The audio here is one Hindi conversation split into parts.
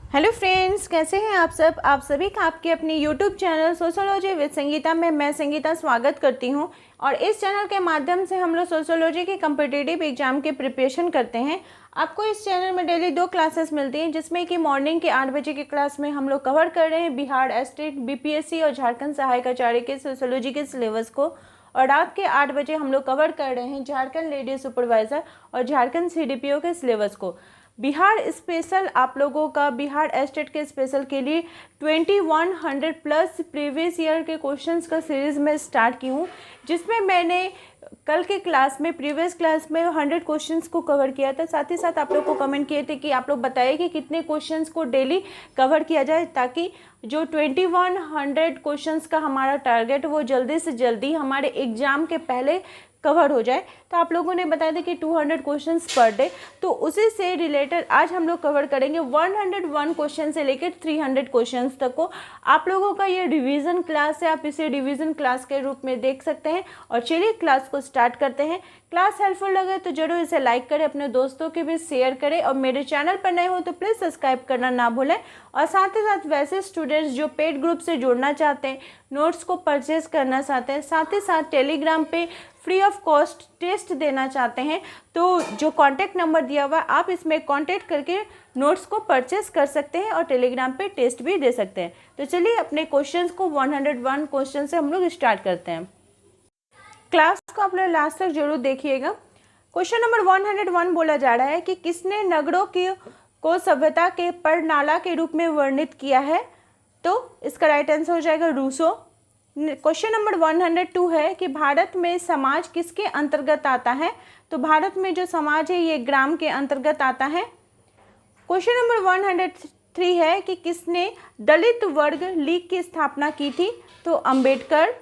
हेलो फ्रेंड्स, कैसे हैं आप सब। आप सभी का आपके अपने YouTube channel sociology with Sangeeta में मैं संगीता स्वागत करती हूं। और इस चैनल के माध्यम से हम लोग सोशियोलॉजी के कम्पिटिटिव एग्जाम के प्रिपरेशन करते हैं। आपको इस चैनल में डेली 2 क्लासेस मिलती हैं, जिसमें कि मॉर्निंग के 8 बजे की क्लास में हम लोग कवर कर रहे हैं बिहार स्टेट बीपीएससी और झारखंड सहायक आचार्य के सोशियोलॉजी के सिलेबस को। और रात के 8 बजे हम लोग कवर कर रहे हैं झारखंड लेडी सुपरवाइज़र और झारखंड सीडीपीओ के सिलेबस को। बिहार स्पेशल आप लोगों का बिहार स्टेट के स्पेशल के लिए 2100 प्लस प्रीवियस ईयर के क्वेश्चंस का सीरीज़ में स्टार्ट की हूँ, जिसमें मैंने कल के क्लास में प्रीवियस क्लास में 100 क्वेश्चंस को कवर किया था। साथ ही साथ आप लोग को कमेंट किए थे कि आप लोग बताइए कि कितने क्वेश्चंस को डेली कवर किया जाए, ताकि जो 2100 क्वेश्चंस का हमारा टारगेट वो जल्दी से जल्दी हमारे एग्ज़ाम के पहले कवर हो जाए। तो आप लोगों ने बताया था कि 200 क्वेश्चंस पर डे, तो उसी से रिलेटेड आज हम लोग कवर करेंगे 101 क्वेश्चन से लेकर 300 क्वेश्चंस तक को। आप लोगों का ये रिवीजन क्लास है, आप इसे रिवीजन क्लास के रूप में देख सकते हैं। और चलिए क्लास को स्टार्ट करते हैं। क्लास हेल्पफुल लगे तो जरूर इसे लाइक करें, अपने दोस्तों के भी शेयर करें, और मेरे चैनल पर नए हो तो प्लीज़ सब्सक्राइब करना ना भूलें। और साथ ही साथ वैसे स्टूडेंट्स जो पेड ग्रुप से जुड़ना चाहते हैं, नोट्स को परचेज करना चाहते हैं, साथ ही साथ टेलीग्राम पे फ्री ऑफ कॉस्ट टेस्ट देना चाहते हैं, तो जो कॉन्टैक्ट नंबर दिया हुआ आप इसमें कॉन्टैक्ट करके नोट्स को परचेस कर सकते हैं और टेलीग्राम पे टेस्ट भी दे सकते हैं। तो चलिए अपने क्वेश्चंस को 101 क्वेश्चन से हम लोग स्टार्ट करते हैं। क्लास को आप लोग लास्ट तक जरूर देखिएगा। क्वेश्चन नंबर 101 बोला जा रहा है कि किसने नगरों को सभ्यता के परनाला के रूप में वर्णित किया है। तो इसका राइट आंसर हो जाएगा रूसो। क्वेश्चन नंबर 102 है कि भारत में समाज किसके अंतर्गत आता है। तो भारत में जो समाज है ये ग्राम के अंतर्गत आता है। क्वेश्चन नंबर 103 है कि किसने दलित वर्ग लीग की स्थापना की थी। तो अंबेडकर।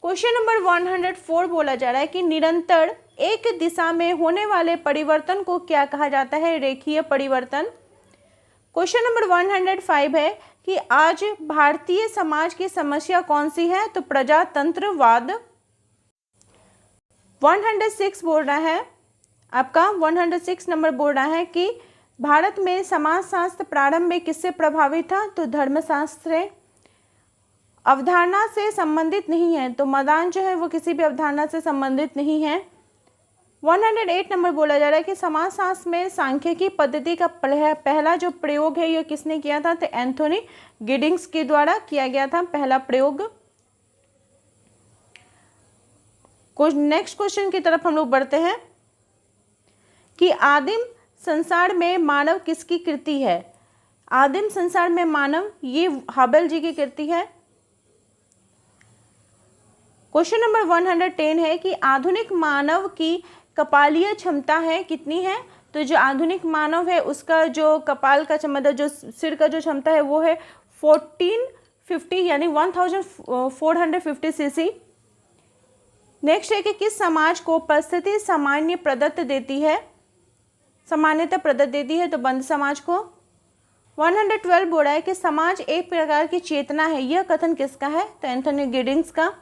क्वेश्चन नंबर 104 बोला जा रहा है कि निरंतर एक दिशा में होने वाले परिवर्तन को क्या कहा जाता है। रेखीय परिवर्तन। क्वेश्चन नंबर 105 है कि आज भारतीय समाज की समस्या कौन सी है। तो प्रजातंत्रवाद। 106 बोल रहा है आपका 106 नंबर बोल रहा है कि भारत में समाजशास्त्र प्रारंभ में किससे प्रभावित था। तो धर्मशास्त्र। अवधारणा से संबंधित नहीं है, तो मदान जो है वो किसी भी अवधारणा से संबंधित नहीं है। 108 नंबर बोला जा रहा है कि समाजशास्त्र में सांख्यिकी पद्धति का पहला जो प्रयोग है ये किसने किया था। तो एंथोनी गिडिंग्स के द्वारा किया गया था पहला प्रयोग। नेक्स्ट क्वेश्चन की तरफ हम लोग बढ़ते हैं कि आदिम संसार में मानव किसकी कृति है। आदिम संसार में मानव ये हबल जी की कृति है। क्वेश्चन नंबर 110 है कि आधुनिक मानव की कपालीय क्षमता है कितनी है। तो जो आधुनिक मानव है उसका जो कपाल का मतलब जो सिर का जो क्षमता है वो है 1450 यानी 1450 सीसी। नेक्स्ट है कि किस समाज को परिस्थिति सामान्य प्रदत्त देती है, सामान्यता प्रदत्त देती है। तो बंद समाज को। 112 बोल रहा है कि समाज एक प्रकार की चेतना है, यह कथन किसका है। तो एंथोनी गिडिंग्स का।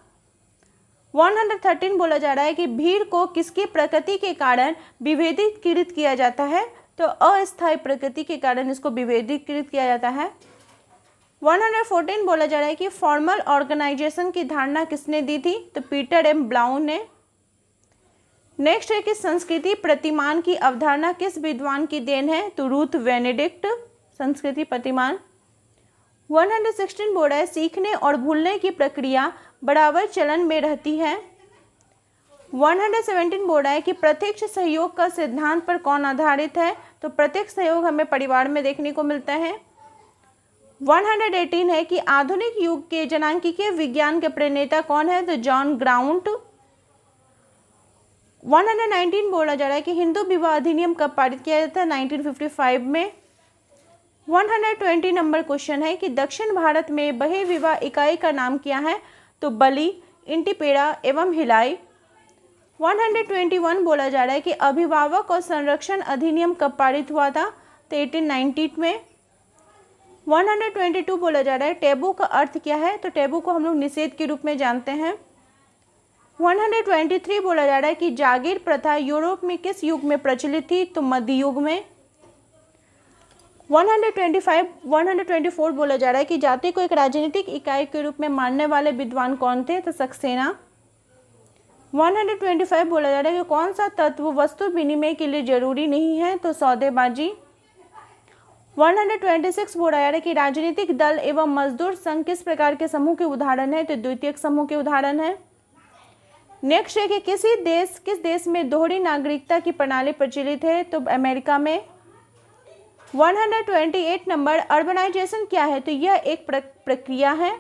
113 बोला जा रहा है कि भीड़ को किसकी प्रकृति के कारण विभेदीकृत किया जाता है। तो अस्थायी प्रकृति के कारण इसको विभेदीकृत किया जाता है। 114 बोला जा रहा है कि फॉर्मल ऑर्गेनाइजेशन की धारणा किसने दी थी। तो पीटर एम ब्राउन ने। नेक्स्ट है कि संस्कृति प्रतिमान की अवधारणा किस विद्वान की देन है। तो रूथ बेनेडिक्ट। संस्कृति प्रतिमान। 116 बोल रहा है सीखने और भूलने की प्रक्रिया बराबर चलन में रहती है। 117 बोल रहा है कि प्रत्यक्ष सहयोग का सिद्धांत पर कौन आधारित है। तो प्रत्यक्ष सहयोग हमें परिवार में देखने को मिलता है। 118 है कि आधुनिक युग के जनांकीय विज्ञान के प्रणेता कौन है। तो जॉन ग्राउंट। 119 बोला जा रहा है कि हिंदू विवाह अधिनियम कब पारित किया जाता है। 1955 में। 120 नंबर क्वेश्चन है कि दक्षिण भारत में बहे विवाह इकाई का नाम क्या है। तो बलि, इंटिपेड़ा एवं हिलाई। 121 बोला जा रहा है कि अभिभावक और संरक्षण अधिनियम कब पारित हुआ था। तो 1890 में। 122 बोला जा रहा है टैबू का अर्थ क्या है। तो टैबू को हम लोग निषेध के रूप में जानते हैं। 123 बोला जा रहा है कि जागीर प्रथा यूरोप में किस युग में प्रचलित थी। तो मध्य युग में। 124 बोला जा रहा है कि जाति को एक राजनीतिक इकाई के रूप में मानने वाले विद्वान कौन थे? तो सक्सेना। 125 बोला जा रहा है कि कौन सा तत्व वस्तु विनिमय के लिए जरूरी नहीं है? तो सौदेबाजी। 126 बोला जा रहा है कि राजनीतिक दल एवं मजदूर संघ किस प्रकार के समूह के उदाहरण है? तो द्वितीयक समूह के उदाहरण है। नेक्स्ट है कि किस देश में दोहरी नागरिकता की प्रणाली प्रचलित है? तो अमेरिका में। 128 नंबर, अर्बनाइजेशन क्या है? तो यह एक प्रक्रिया है।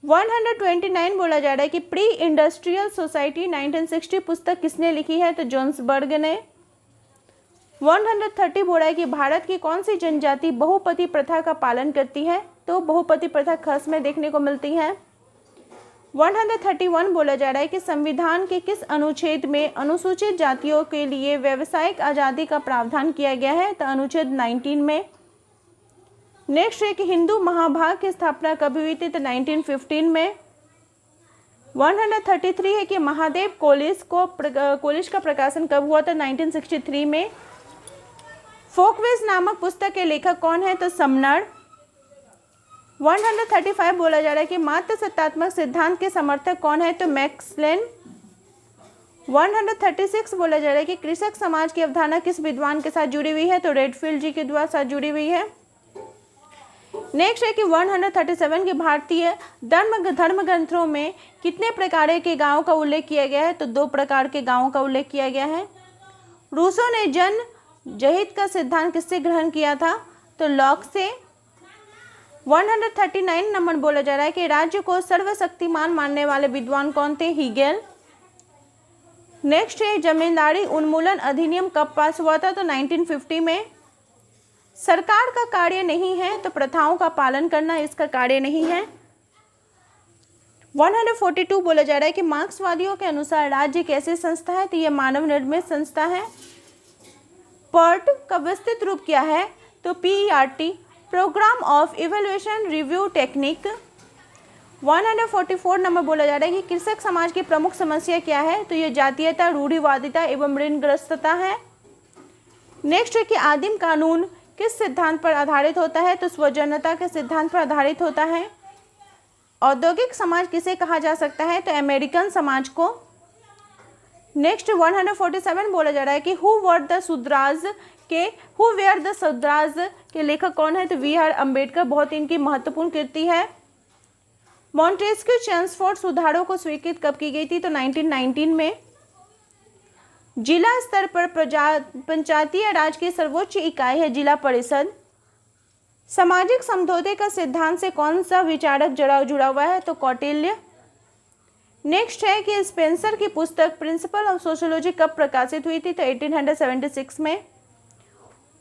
129 बोला जा रहा है कि प्री इंडस्ट्रियल सोसाइटी 1960 पुस्तक किसने लिखी है? तो जोन्सबर्ग ने। 130 बोला है कि भारत की कौन सी जनजाति बहुपति प्रथा का पालन करती है? तो बहुपति प्रथा खस में देखने को मिलती है। 131 बोला जा रहा है कि संविधान के किस अनुच्छेद में अनुसूचित जातियों के लिए व्यावसायिक आज़ादी का प्रावधान किया गया है? तो अनुच्छेद 19 में। नेक्स्ट है कि हिंदू महाभारत की स्थापना कब हुई थी? तो 1915 में। 133 है कि महादेव कोलिश का प्रकाशन कब हुआ था? 1963 में। फोकवेज नामक पुस्तक के लेखक कौन है? तो समनर। 135 बोला जा रहा है कि मात्र सत्तात्मक सिद्धांत के समर्थक कौन है? तो मैक्स वेल। 136 बोला जा रहा है कि कृषक समाज की अवधारणा किस विद्वान के साथ जुड़ी हुई है? तो रेडफील्ड जी के द्वारा साथ जुड़ी हुई है। नेक्स्ट है कि 137 के भारतीय धर्म ग्रंथों में कितने प्रकार के गांवों का उल्लेख किया गया है? तो 2 प्रकार के गांवों का उल्लेख किया गया है। रूसों ने जनहित का सिद्धांत किससे ग्रहण किया था? तो लॉक से। 139 नंबर बोला जा रहा है कि राज्य को सर्वशक्तिमान मानने वाले विद्वान कौन थे? हीगेल। नेक्स्ट है जमींदारी उन्मूलन अधिनियम कब पास हुआ था? तो 1950 में। सरकार का कार्य नहीं है तो प्रथाओं का पालन करना इसका कार्य नहीं है। 142 बोला जा रहा है कि मार्क्सवादियों के अनुसार राज्य एक ऐसी संस्था है तो यह मानव निर्मित संस्था है। पर्ट का विस्तृत रूप क्या है? तो PERT, program of evaluation review technique. 144 number बोला जा रहा है कि कृषक समाज की प्रमुख समस्या क्या है? तो यह जातीयता, रूढ़िवादिता एवं ऋणग्रस्तता है। नेक्स्ट है कि आदिम कानून किस सिद्धांत पर आधारित होता है? तो स्वजनता के सिद्धांत पर आधारित होता है। औद्योगिक समाज किसे कहा जा सकता है? तो अमेरिकन समाज को। नेक्स्ट 147 बोला जा रहा है कि हु वेयर द शूद्राज के लेखक कौन है? तो VR अम्बेडकर। बहुत इनकी महत्वपूर्ण कृति है। मॉन्टेस्क्यू चेम्सफोर्ड सुधारों को स्वीकृत कब की गई थी? तो 1919 में। जिला स्तर पर पंचायतीय राज की सर्वोच्च इकाई है जिला परिषद। सामाजिक समझौते का सिद्धांत से कौन सा विचारक जुड़ा हुआ है? तो कौटिल्य। नेक्स्ट है कि स्पेंसर की पुस्तक प्रिंसिपल ऑफ सोशियोलॉजी कब प्रकाशित हुई थी? तो 1876 में।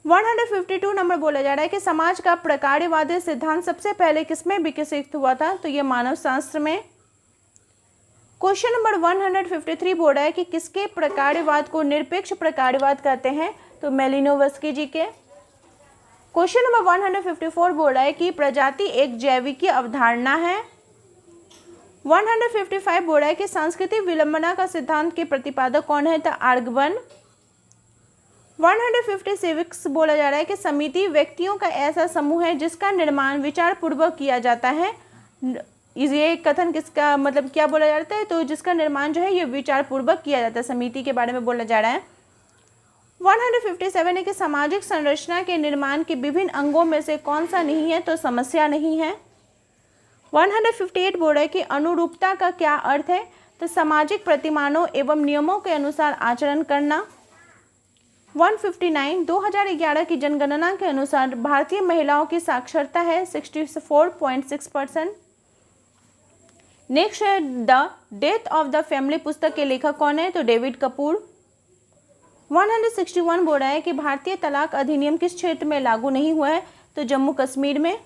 152 नंबर बोला जा रहा है कि समाज का प्रकार्यवादी सिद्धांत सबसे पहले किसमें विकसित हुआ था? तो यह मानव शास्त्र में। क्वेश्चन नंबर 153 बोल रहा है कि किसके प्रकार्यवाद को निरपेक्ष प्रकार्यवाद कहते हैं? तो मेलिनोवस्की जी के। क्वेश्चन नंबर 154 बोल रहा है कि प्रजाति एक जैविकीय अवधारणा है। 155 बोल रहा है कि सांस्कृतिक विलंबना का सिद्धांत के प्रतिपादक कौन है? तो आर्गवन। 156 बोला जा रहा है कि समिति व्यक्तियों का ऐसा समूह है जिसका निर्माण विचार पूर्वक किया जाता है। ये कथन किसका मतलब क्या बोला जाता है? तो जिसका निर्माण जो है ये विचार पूर्वक किया जाता है, समिति के बारे में बोला जा रहा है। 157 है कि सामाजिक संरचना के निर्माण के विभिन्न अंगों में से कौन सा नहीं है? तो समस्या नहीं है। 158 बोल रहा है कि अनुरूपता का क्या अर्थ है? तो सामाजिक प्रतिमानों एवं नियमों के अनुसार आचरण करना। 159 2011 की जनगणना के अनुसार भारतीय महिलाओं की साक्षरता है 64.6%। नेक्स्ट है the death of the family पुस्तक के लेखक कौन है? तो डेविड कपूर। 161 बोल रहा है कि भारतीय तलाक अधिनियम किस क्षेत्र में लागू नहीं हुआ है? तो जम्मू कश्मीर में।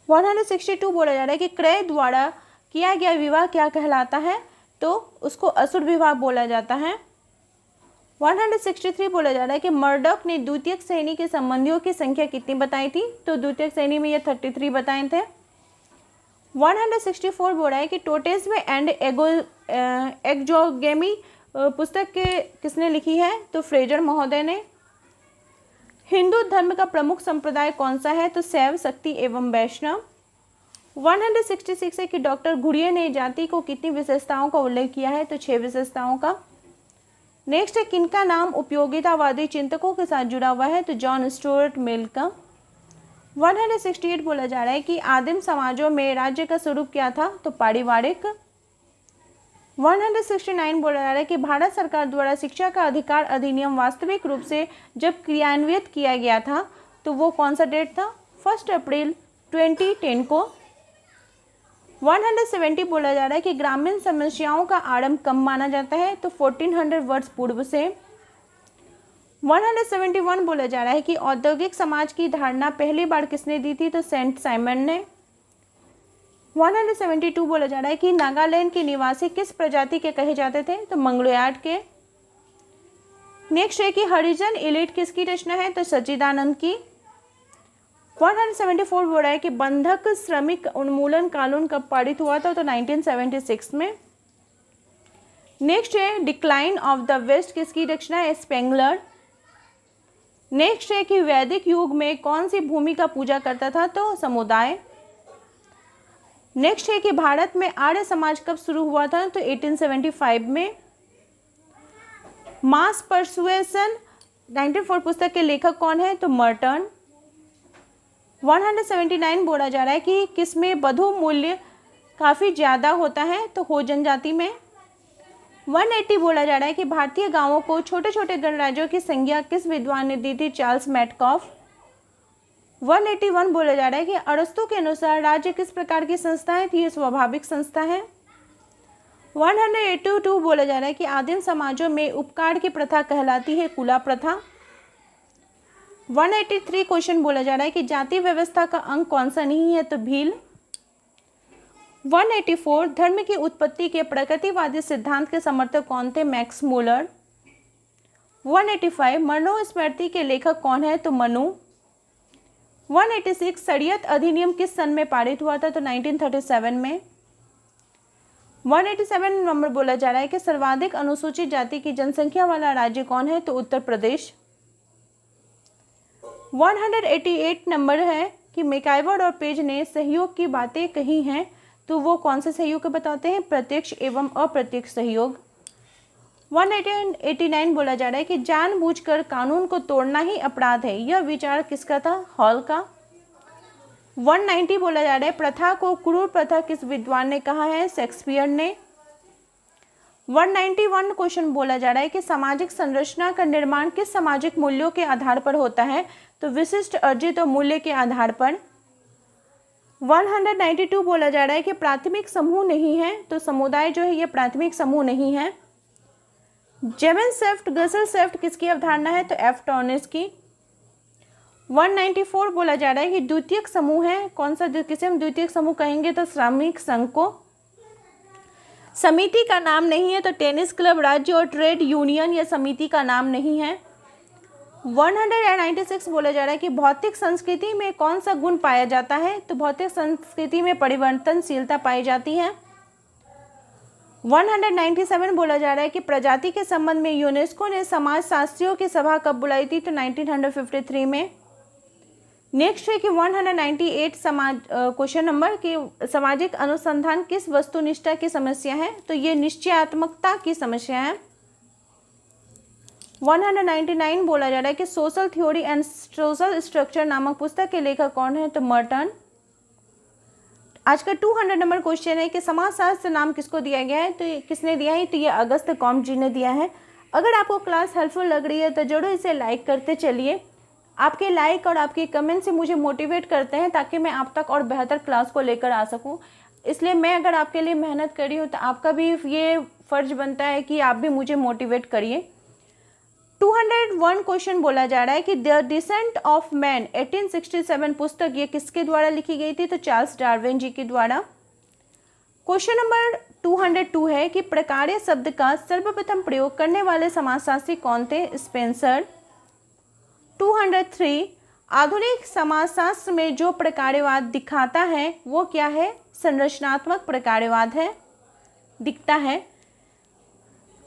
162 बोला जा रहा है कि क्रय द्वारा किया गया विवाह क्या कहलाता है? तो उसको अशुद्ध विवाह बोला जाता है। 163 बोला जा रहा है कि मर्डॉक ने द्वितीयक श्रेणी के संबंधियों की संख्या कितनी बताई थी? तो द्वितीयक श्रेणी में ये 33 बताए थे। 164 बोल रहा है कि टोटेज्म एंड एक्सोगेमी पुस्तक के किसने लिखी है? तो फ्रेजर महोदय ने। हिंदू धर्म का प्रमुख संप्रदाय कौन सा है? तो शैव, शक्ति एवं वैष्णव। 166 है कि डॉक्टर घुरिये ने जाति को कितनी विशेषताओं का उल्लेख किया है? तो 6 विशेषताओं का। नेक्स्ट है किनका नाम उपयोगितावादी चिंतकों के साथ जुड़ा हुआ है? तो जॉन स्टुअर्ट मिल का। 168 बोला जा रहा है कि आदिम समाजों में राज्य का स्वरूप क्या था? तो पारिवारिक। 169 बोला जा रहा है कि भारत सरकार द्वारा शिक्षा का अधिकार अधिनियम वास्तविक रूप से जब क्रियान्वित किया गया था तो वो कौन सा डेट था? 1 अप्रैल 2010 को। 170 बोला जा रहा है कि ग्रामीण समस्याओं का आरंभ कब माना जाता है? तो 1400 वर्ष पूर्व से। 171 बोला जा रहा है कि औद्योगिक समाज की धारणा पहली बार किसने दी थी? तो सेंट साइमन ने। 172 बोला जा रहा है कि नागालैंड के निवासी किस प्रजाति के कहे जाते थे? तो मंगलोयार्ड के। नेक्स्ट है कि हरिजन इलिट किसकी रचना है? तो सच्चिदानंद की। 174 बोल रहा है कि बंधक श्रमिक उन्मूलन कानून कब पारित हुआ था? तो 1976 में। नेक्स्ट है डिक्लाइन ऑफ द वेस्ट किसकी रचना है? स्पेंगलर। नेक्स्ट है कि वैदिक युग में कौन सी भूमि का पूजा करता था? तो समुदाय। नेक्स्ट है कि भारत में आर्य समाज कब शुरू हुआ था? तो 1875 में। मास परसुएशन 1904 पुस्तक के लेखक कौन है? तो मर्टन। 179 बोला जा रहा है कि किसमें वधु मूल्य काफ़ी ज़्यादा होता है? तो हो जनजाति में। 180 बोला जा रहा है कि भारतीय गांवों को छोटे छोटे गणराज्यों की संज्ञा किस विद्वान ने दी थी? Charles Metcalfe. 181 बोला जा रहा है कि अरस्तु के अनुसार राज्य किस प्रकार की संस्था है? तो ये स्वाभाविक संस्था है। 182 बोला जा रहा है कि आदिम समाजों में उपकार की प्रथा कहलाती है कुला प्रथा। 183 क्वेश्चन बोला जा रहा है कि जाति व्यवस्था का अंग कौन सा नहीं है? तो भील। 184 धर्म की उत्पत्ति के प्रकृतिवादी सिद्धांत के समर्थक कौन थे? Max Muller. 185 मनुस्मृति के लेखक कौन है? तो मनु। 186 शरीयत अधिनियम किस सन में पारित हुआ था? तो 1937 में। 187 नंबर बोला जा रहा है कि सर्वाधिक अनुसूचित जाति की जनसंख्या वाला राज्य कौन है? तो उत्तर प्रदेश। 188 नंबर है कि मैकआइवर और पेज ने सहयोग की बातें कही हैं, तो वो कौन से सहयोग को बताते हैं? प्रत्यक्ष एवं अप्रत्यक्ष सहयोग। 189 बोला जा रहा है कि जानबूझकर कानून को तोड़ना ही अपराध है, यह विचार किसका था? हॉल का। 190 बोला जा रहा है प्रथा को क्रूर प्रथा किस विद्वान ने कहा है? शेक्सपियर ने। 191 क्वेश्चन बोला जा रहा है कि सामाजिक संरचना का निर्माण किस सामाजिक मूल्यों के आधार पर होता है? तो विशिष्ट अर्जित और मूल्य के आधार पर। 192 बोला जा रहा है कि प्राथमिक समूह नहीं है, तो समुदाय जो है ये प्राथमिक समूह नहीं है। जेमन सेफ्ट गसल सेफ्ट किसकी अवधारणा है? तो एफ टॉर्नेस की। 194 बोला जा रहा है कि द्वितीयक समूह है, कौन सा किसे हम द्वितीयक समूह कहेंगे? तो श्रमिक संघ को। समिति का नाम नहीं है, तो टेनिस क्लब राज्य और ट्रेड यूनियन यह समिति का नाम नहीं है। 196 बोला जा रहा है कि भौतिक संस्कृति में कौन सा गुण पाया जाता है? तो भौतिक संस्कृति में परिवर्तनशीलता पाई जाती है। 197 बोला जा रहा है कि प्रजाति के संबंध में यूनेस्को ने समाजशास्त्रियों की सभा कब बुलाई थी? तो 1953 में। नेक्स्ट है कि 198 क्वेश्चन नंबर कि सामाजिक अनुसंधान किस वस्तुनिष्ठा की समस्या है? तो ये निश्चयात्मकता की समस्या है। 199 बोला जा रहा है कि social theory and social structure नामक पुस्तक के लेखक कौन है? तो मर्टन। आज का 200 नंबर क्वेश्चन है कि समाजशास्त्र नाम किसको दिया गया है? तो ये किसने दिया है? तो ये अगस्त कॉम्ट जी ने दिया है। अगर आपको क्लास हेल्पफुल लग रही है तो जरूर इसे लाइक करते चलिए। आपके लाइक और आपके कमेंट से मुझे मोटिवेट करते हैं ताकि मैं आप तक और बेहतर क्लास को लेकर आ सकूं। इसलिए मैं अगर आपके लिए मेहनत कर रही हूँ तो आपका भी ये फ़र्ज बनता है कि आप भी मुझे मोटिवेट करिए। 201 क्वेश्चन बोला जा रहा है कि द डिसेंट ऑफ मैन 1867 पुस्तक ये किसके द्वारा लिखी गई थी? तो चार्ल्स डार्विन जी के द्वारा। क्वेश्चन नंबर 202 है कि प्रकार्य शब्द का सर्वप्रथम प्रयोग करने वाले समाजशास्त्री कौन थे? स्पेंसर। 203 आधुनिक समाजशास्त्र में जो प्रकार्यवाद दिखाता है वो क्या है? संरचनात्मक प्रकार्यवाद है, दिखता है।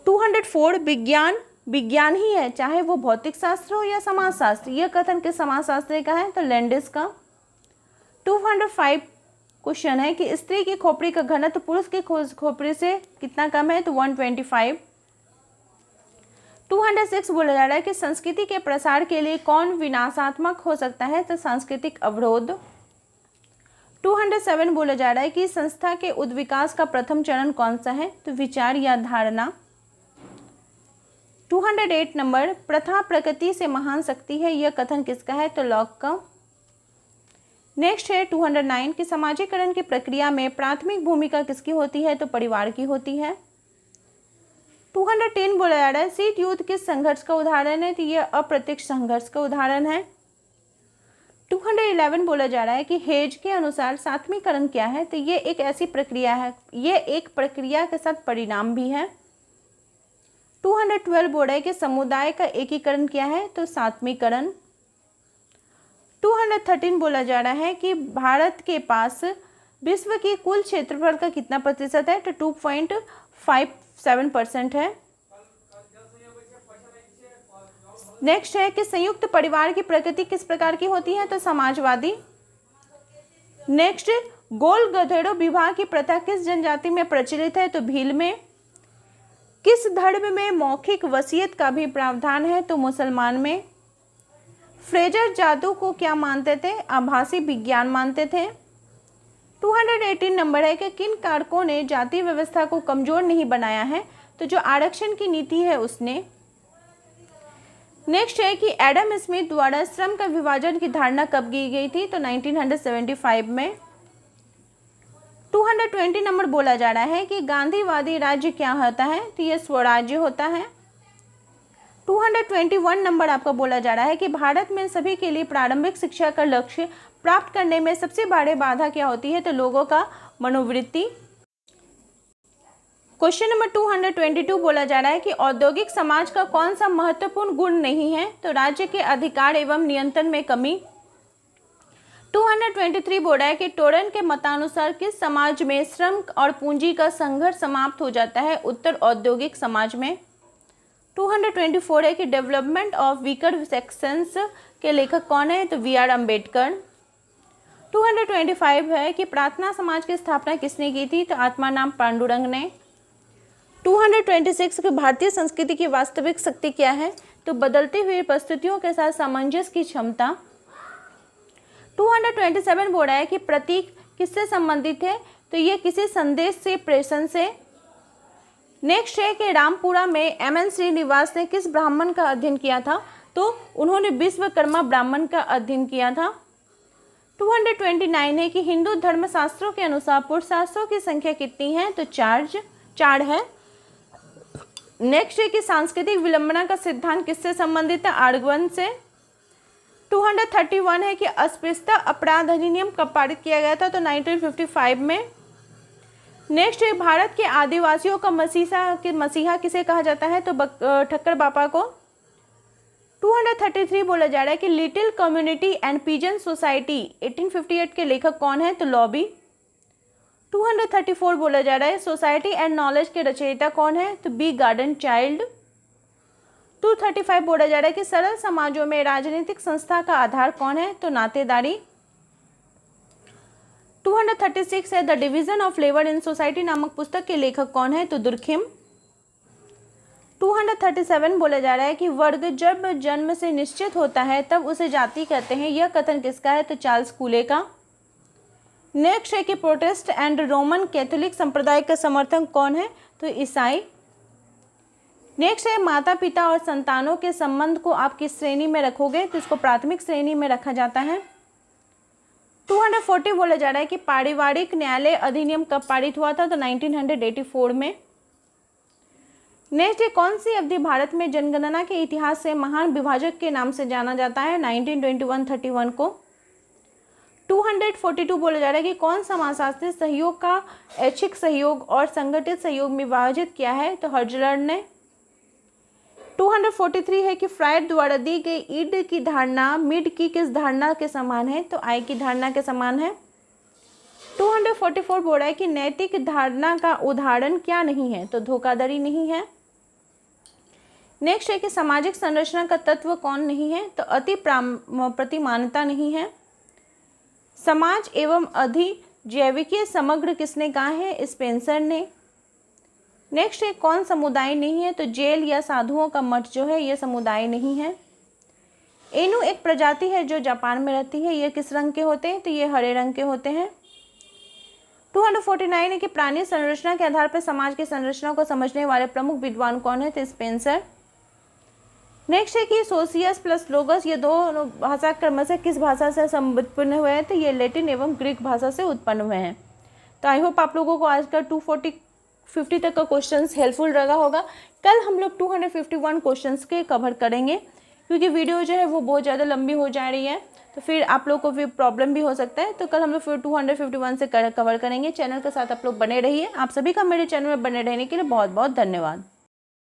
204 विज्ञान विज्ञान ही है, चाहे वो भौतिक शास्त्र हो या समाजशास्त्र। यह कथन किस समाजशास्त्री का है? तो लैंडिस का। 205 क्वेश्चन है कि स्त्री की खोपड़ी का घनत्व पुरुष की खोपड़ी से कितना कम है? तो 125। 206 बोला जा रहा है कि संस्कृति के प्रसार के लिए कौन विनाशात्मक हो सकता है? तो सांस्कृतिक अवरोध। 207 बोला जा रहा है कि संस्था के उद्विकास का प्रथम चरण कौन सा है? तो विचार या धारणा। 208 नंबर, प्रथा प्रकृति से महान शक्ति है, यह कथन किसका है? तो लॉक का। नेक्स्ट है 209 कि समाजीकरण की प्रक्रिया में प्राथमिक भूमिका किसकी होती है? तो परिवार की होती है। 210 बोला जा रहा है शीत युद्ध किस संघर्ष का उदाहरण है? तो यह अप्रत्यक्ष संघर्ष का उदाहरण है। 211 बोला जा रहा है कि हेज के अनुसार सात्मीकरण क्या है? तो ये एक ऐसी प्रक्रिया है, ये एक प्रक्रिया के साथ परिणाम भी है। 212 बोल रहा है कि समुदाय का एकीकरण क्या है? तो सात्मीकरण। 213 बोला जा रहा है कि भारत के पास विश्व की कुल क्षेत्रफल का कितना प्रतिशत है? तो 2.57% है। नेक्स्ट है कि संयुक्त परिवार की प्रकृति किस प्रकार की होती है? तो समाजवादी। नेक्स्ट, गोल गधेड़ों विवाह की प्रथा किस जनजाति में प्रचलित है? तो भील में। किस धर्म में मौखिक वसीयत का भी प्रावधान है? तो मुसलमान में। फ्रेजर जादू को क्या मानते थे? आभासी विज्ञान मानते थे। 218 नंबर है कि किन कारकों ने जाति व्यवस्था को कमजोर नहीं बनाया है? तो जो आरक्षण की नीति है उसने। नेक्स्ट है कि एडम स्मिथ द्वारा श्रम का विभाजन की धारणा कब की गई थी? तो 1975 में। 220 नंबर बोला जा रहा है कि गांधीवादी राज्य क्या होता है? तो यह स्वराज्य होता है। 221 नंबर आपका बोला जा रहा है कि भारत में सभी के लिए प्रारंभिक शिक्षा का लक्ष्य प्राप्त करने में सबसे बड़ी बाधा क्या होती है? तो लोगों का मनोवृत्ति। क्वेश्चन नंबर 222 बोला जा रहा है कि औद्योगिक समाज का कौन सा महत्वपूर्ण गुण नहीं है? तो राज्य के अधिकार एवं नियंत्रण में कमी। 223 बोल रहा है कि टोरन के मतानुसार किस समाज में श्रम और पूंजी का संघर्ष समाप्त हो जाता है? उत्तर औद्योगिक समाज में। 224 है कि डेवलपमेंट ऑफ वीकर सेक्शंस के लेखक कौन है? तो वी आर अम्बेडकर। 225 है कि प्रार्थना समाज की स्थापना किसने की थी? तो आत्माराम पांडुरंग ने। 226 कि भारतीय संस्कृति की वास्तविक शक्ति क्या है? तो बदलती हुई परिस्थितियों के साथ सामंजस्य की क्षमता। 227 बोल रहा है कि प्रतीक किससे संबंधित है? तो ये किसी संदेश से, प्रेषण से। नेक्स्ट है कि रामपुरा में एम.एन. श्रीनिवास ने किस ब्राह्मण का अध्ययन किया था? तो उन्होंने विश्वकर्मा ब्राह्मण का अध्ययन किया था। 229 है कि हिंदू धर्मशास्त्रों के अनुसार पुरुषार्थों की संख्या कितनी है? तो चार है। नेक्स्ट है कि सांस्कृतिक विलंबना का सिद्धांत किससे संबंधित है? आर्गवन से। 231 है कि अस्पृश्यता अपराध अधिनियम कब पारित किया गया था? तो 1955 में। नेक्स्ट है भारत के आदिवासियों का मसीहा किसे कहा जाता है? तो ठक्कर बापा को। 233 बोला जा रहा है कि little community and pigeon society 1858 के लेखक कौन है? तो लॉबी। 234 बोला जा रहा है सोसाइटी एंड नॉलेज के रचयिता कौन है? तो बी गार्डन चाइल्ड। 235 बोला जा रहा है कि सरल समाजों में राजनीतिक संस्था का आधार कौन है? तो नातेदारी। 236 है the division of labour in society नामक पुस्तक के लेखक कौन है? तो दुर्खिम। 237 बोला जा रहा है कि वर्ग जब जन्म से निश्चित होता है तब उसे जाति कहते हैं, यह कथन किसका है? तो चार्ल्स कूले का। नेक्स्ट है कि प्रोटेस्ट एंड रोमन कैथोलिक संप्रदाय का समर्थक कौन है? तो ईसाई। नेक्स्ट है माता पिता और संतानों के संबंध को आप किस श्रेणी में रखोगे? तो इसको प्राथमिक श्रेणी में रखा जाता है। 240 बोला जा रहा है कि पारिवारिक न्यायालय अधिनियम कब पारित हुआ था? तो 1984 में। नेक्स्ट है कौन सी अवधि भारत में जनगणना के इतिहास से महान विभाजक के नाम से जाना जाता है? 1921-31 को। 242 बोला जा रहा है कि कौन समाजशास्त्री सहयोग का ऐच्छिक सहयोग और संगठित सहयोग में विभाजित किया है? तो हर्जलर ने। 243 है कि फ्रायड द्वारा दी गई ईड की धारणा मिड की किस धारणा के समान है? तो आई की धारणा के समान है। 244 बोल रहा है कि नैतिक धारणा का उदाहरण क्या नहीं है? तो धोखाधड़ी नहीं है। नेक्स्ट है कि सामाजिक संरचना का तत्व कौन नहीं है, तो अति प्रतिमानता नहीं है। समाज एवं अधिजैविकीय समग्र किसने कहा है, स्पेंसर ने। नेक्स्ट है कौन समुदाय नहीं है, तो जेल या साधुओं का मठ जो है ये समुदाय नहीं है। एनु एक प्रजाति है जो जापान में रहती है, ये किस रंग के होते हैं, तो ये हरे रंग के होते हैं। 249 है कि प्राणी संरचना के आधार पर समाज की संरचना को समझने वाले प्रमुख विद्वान कौन है, तो स्पेंसर। नेक्स्ट है कि सोसियस प्लस लोगस ये दो भाषा क्रमशः किस भाषा से उत्पन्न हुए हैं, तो ये लैटिन एवं ग्रीक भाषा से उत्पन्न हुए हैं। तो आई होप आप लोगों को आज का 250 तक का क्वेश्चंस हेल्पफुल रहा होगा। कल हम लोग 251 क्वेश्चंस के कवर करेंगे, क्योंकि वीडियो जो है वो बहुत ज़्यादा लंबी हो जा रही है, तो फिर आप लोग को फिर प्रॉब्लम भी हो सकता है। तो कल हम लोग फिर 251 से कवर करेंगे। चैनल के साथ आप लोग बने रहिए। आप सभी का मेरे चैनल में बने रहने के लिए बहुत बहुत धन्यवाद।